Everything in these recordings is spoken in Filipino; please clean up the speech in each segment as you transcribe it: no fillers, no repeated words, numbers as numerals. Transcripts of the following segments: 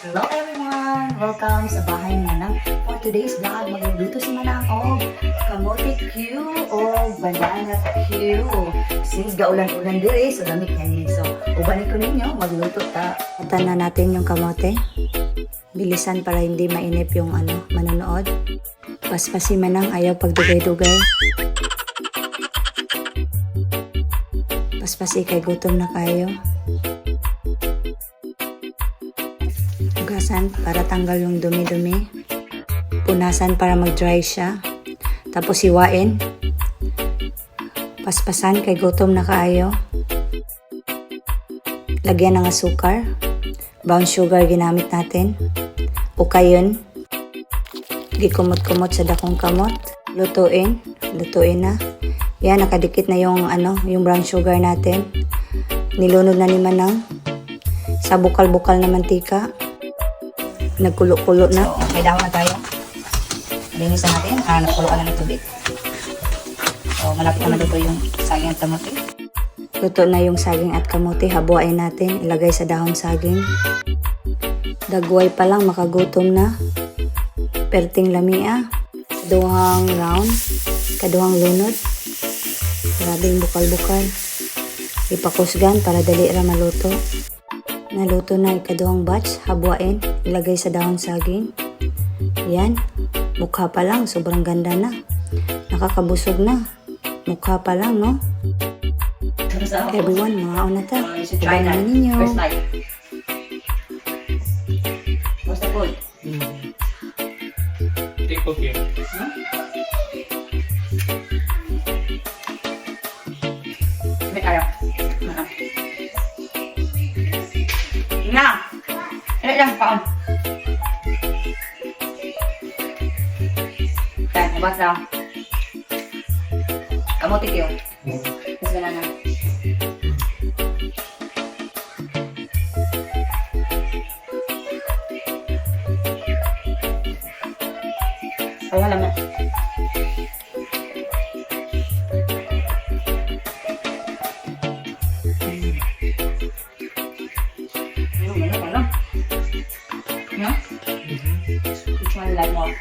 Hello everyone! Welcome sa bahay ni Manang. For today's vlog, magluluto si Manang og kamote Q o banana Q. Since gaulan-ulan diri, so lamig yan. So, ubanin ko ninyo, magluto ta. Patan na natin yung kamote. Bilisan para hindi mainip yung manonood. Paspasi Manang, ayaw pagdugay-dugay. Paspasi kay gutom na kayo. Hugasan para tanggal yung dumi-dumi. Punasan para mag-dry siya. Tapos hiwain. Paspasan kay gutom na kaayo. Lagyan ng asukar. Brown sugar ginamit natin. O kayon. Gikumot-kumot sa dakong kamot. Lutuin. Lutuin na. Yan, nakadikit na yung yung brown sugar natin. Nilunod na ni Manang. Sa bukal-bukal na mantika. Nagkulo-kulo na. So, may dahon na tayo. Linisan natin. Nagkuloan na ng tubig. So, malapit naman dito yung saging at kamote. Luto na yung saging at kamote. Habuain natin. Ilagay sa dahon saging. Dagway pa lang. Makagutom na. Perting lamia. Kaduhang round. Kaduhang lunod. Grabing bukal-bukal. Ipakusgan para dali ra maluto. Naluto na ikaduhang batch, habuain, ilagay sa dahon saging. Yan, mukha pa lang, sobrang ganda na. Nakakabusog na. Mukha pa lang, no? Okay, everyone, mga una ta. Try namin ninyo. First bite. What's the food? Take okay. May ayaw. Na! Ilan lang paon? Kaya, mabat lang. Kamote kayo. Mas banana. Kaya lang na. No? Which one you like more?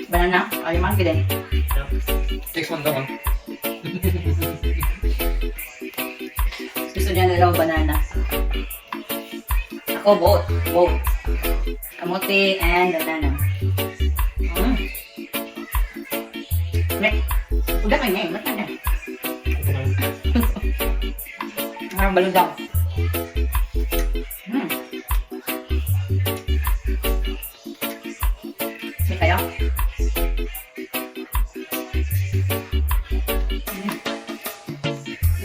Banana? Or yung monkey din? Takes one down. Gusto niya nila banana. Ako both. Both. Kamote and banana. Udah kayo ngayon. Ba't na? Parang balon daw. Sige kayo.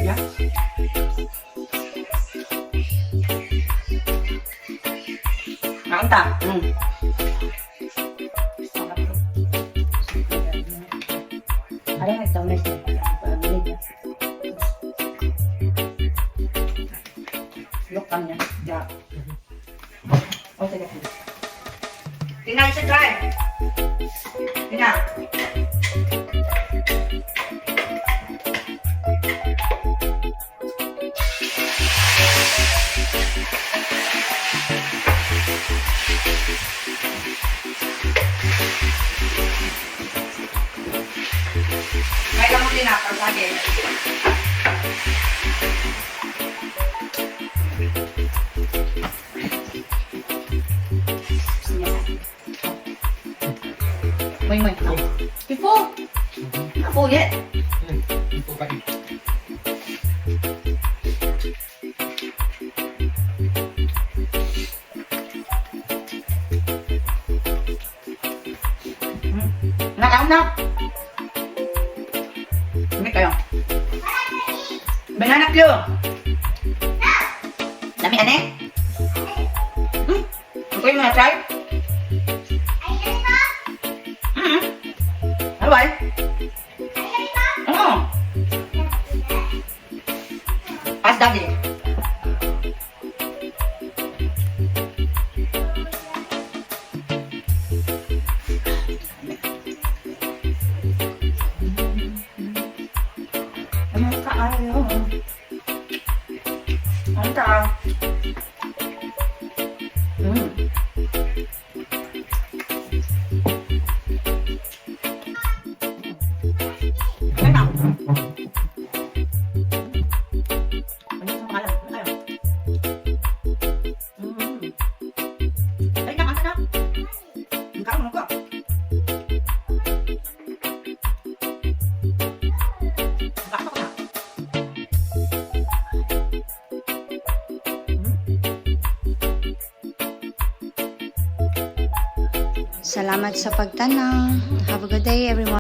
Yeah. Naunta. Ada yang tahu nih? Lokanya, ya. Oh, tidak. Tinggal isa try. Tinggal. May kamu din ako sa akin. Moy. Tipo. Ako ulit. Ito pa rin. Nakaon na. Hindi kayo. Banana Q. Dami ane? Ako yung mga try? Ano ba? Oo. Ask daddy. Ano ka ayaw? Ano ka? Salamat sa pagtanaw. Have a good day, everyone.